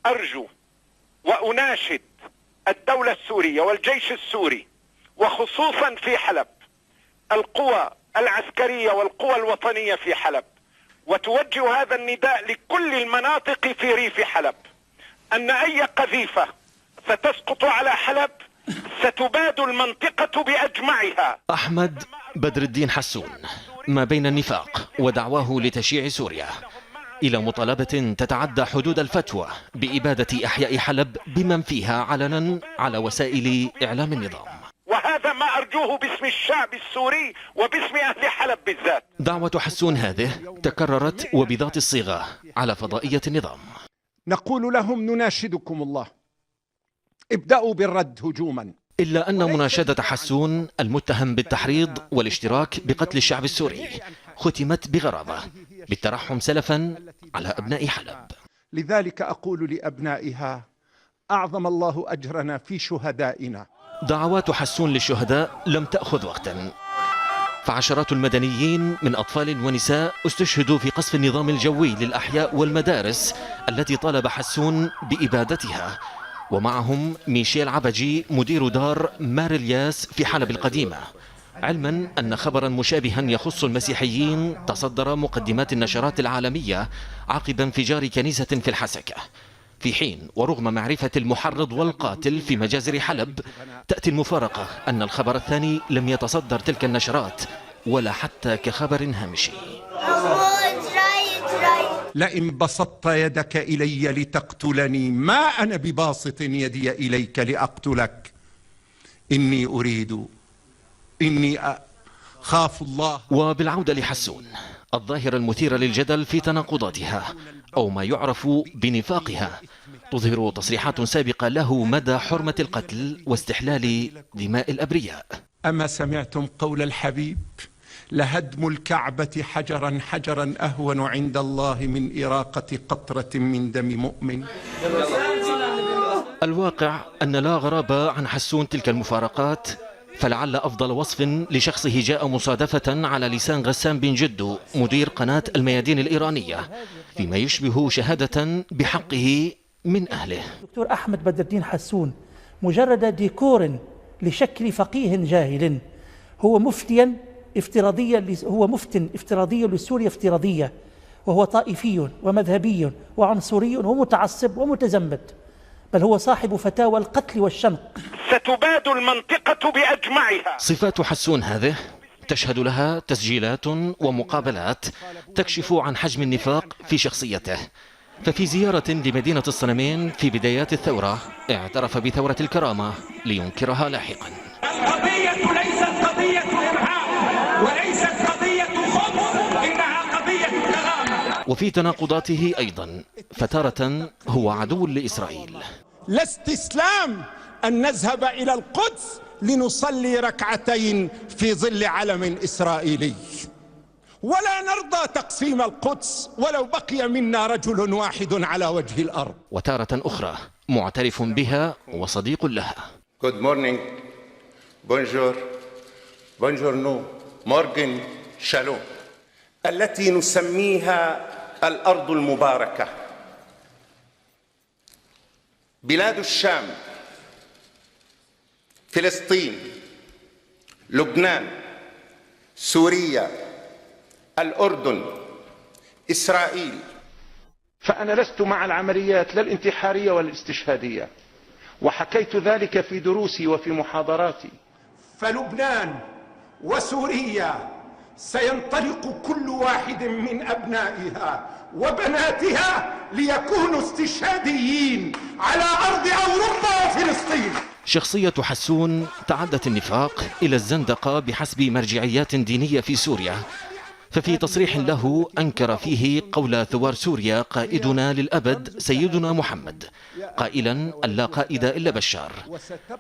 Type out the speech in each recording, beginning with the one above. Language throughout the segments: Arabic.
أرجو وأناشد الدولة السورية والجيش السوري، وخصوصا في حلب القوى العسكرية والقوى الوطنية في حلب، وتوجه هذا النداء لكل المناطق في ريف حلب، أن أي قذيفة ستسقط على حلب ستباد المنطقة بأجمعها. أحمد بدر الدين حسون ما بين النفاق ودعواه لتشييع سوريا إلى مطالبة تتعدى حدود الفتوى بإبادة أحياء حلب بمن فيها علنا على وسائل إعلام النظام. وهذا ما أرجوه باسم الشعب السوري وباسم أهل حلب بالذات. دعوة حسون هذه تكررت وبذات الصيغة على فضائية النظام. نقول لهم نناشدكم الله، ابدأوا بالرد هجوما. إلا أن مناشدة حسون المتهم بالتحريض والاشتراك بقتل الشعب السوري ختمت بغرابة بالترحم سلفا على أبناء حلب. لذلك أقول لأبنائها: أعظم الله أجرنا في شهدائنا. دعوات حسون للشهداء لم تأخذ وقتا، فعشرات المدنيين من أطفال ونساء استشهدوا في قصف النظام الجوي للأحياء والمدارس التي طالب حسون بإبادتها، ومعهم ميشيل عبجي مدير دار مار الياس في حلب القديمة، علما أن خبرا مشابها يخص المسيحيين تصدر مقدمات النشرات العالمية عقب انفجار كنيسة في الحسكة، في حين ورغم معرفة المحرض والقاتل في مجازر حلب تأتي المفارقة أن الخبر الثاني لم يتصدر تلك النشرات ولا حتى كخبر هامشي. لئن بسطت يدك إلي لتقتلني ما أنا بباسط يدي إليك لأقتلك، إني أخاف الله. وبالعودة لحسون، الظاهرة المثيرة للجدل في تناقضاتها أو ما يعرف بنفاقها تظهر تصريحات سابقة له مدى حرمة القتل واستحلال دماء الأبرياء. أما سمعتم قول الحبيب: لهدم الكعبة حجرا حجرا أهون عند الله من إراقة قطرة من دم مؤمن. الواقع أن لا غرابة عن حسون تلك المفارقات، فلعل أفضل وصف لشخصه جاء مصادفة على لسان غسان بن جدو مدير قناة الميادين الإيرانية فيما يشبه شهادة بحقه من أهله. دكتور أحمد بدر الدين حسون مجرد ديكور لشكل فقيه جاهل، هو مفتيا افتراضيا، هو مفت افتراضي لسوريا افتراضية، وهو طائفي ومذهبي وعنصري ومتعصب ومتزمت، بل هو صاحب فتاوى القتل والشنق. ستباد المنطقة بأجمعها. صفات حسون هذه تشهد لها تسجيلات ومقابلات تكشف عن حجم النفاق في شخصيته. ففي زيارة لمدينة الصنمين في بدايات الثورة اعترف بثورة الكرامة لينكرها لاحقا. القضية ليست قضية إرهاب وليست قضية خبث، إنها قضية كرامة. وفي تناقضاته أيضا، فتارة هو عدو لإسرائيل. لا استسلام أن نذهب إلى القدس لنصلي ركعتين في ظل علم إسرائيلي، ولا نرضى تقسيم القدس ولو بقي منا رجل واحد على وجه الأرض. وتارة أخرى معترف بها وصديق لها. Good morning, bonjour, buongiorno, morgen, shalom، التي نسميها الأرض المباركة، بلاد الشام، فلسطين، لبنان، سوريا، الأردن، إسرائيل. فأنا لست مع العمليات لا الانتحارية ولا الاستشهادية، وحكيت ذلك في دروسي وفي محاضراتي. فلبنان وسوريا سينطلق كل واحد من أبنائها وبناتها ليكونوا استشهاديين على أرض أوروبا وفلسطين. شخصية حسون تعدت النفاق إلى الزندقة بحسب مرجعيات دينية في سوريا، ففي تصريح له أنكر فيه قول ثوار سوريا قائدنا للأبد سيدنا محمد، قائلا أن لا قائد إلا بشار.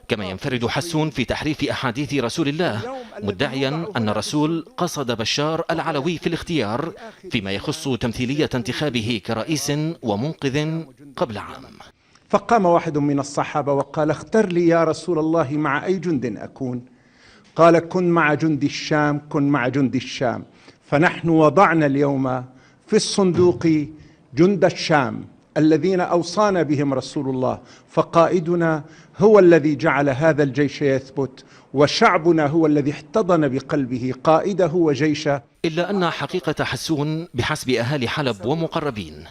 كما ينفرد حسون في تحريف أحاديث رسول الله، مدعيا أن الرسول قصد بشار العلوي في الاختيار فيما يخص تمثيلية انتخابه كرئيس ومنقذ قبل عام. فقام واحد من الصحابة وقال: اختر لي يا رسول الله مع أي جند أكون؟ قال: كن مع جند الشام، كن مع جند الشام. فنحن وضعنا اليوم في الصندوق جند الشام الذين أوصانا بهم رسول الله، فقائدنا هو الذي جعل هذا الجيش يثبت، وشعبنا هو الذي احتضن بقلبه قائده وجيشه. إلا أن حقيقة حسون بحسب أهالي حلب ومقربين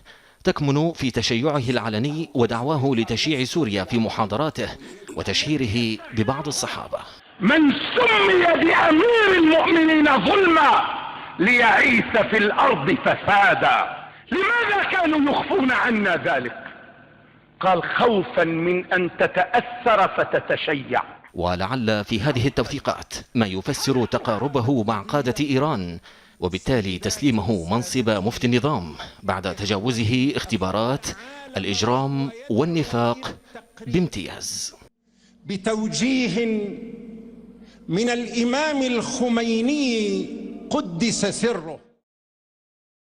تكمن في تشيعه العلني ودعواه لتشييع سوريا في محاضراته وتشهيره ببعض الصحابة. من سمي بأمير المؤمنين ظلما ليعيث في الأرض فسادا. لماذا كانوا يخفون عنا ذلك؟ قال خوفا من أن تتأثر فتتشيع. ولعل في هذه التوثيقات ما يفسر تقاربه مع قادة إيران، وبالتالي تسليمه منصب مفتي النظام بعد تجاوزه اختبارات الإجرام والنفاق بامتياز. بتوجيه من الإمام الخميني قدس سره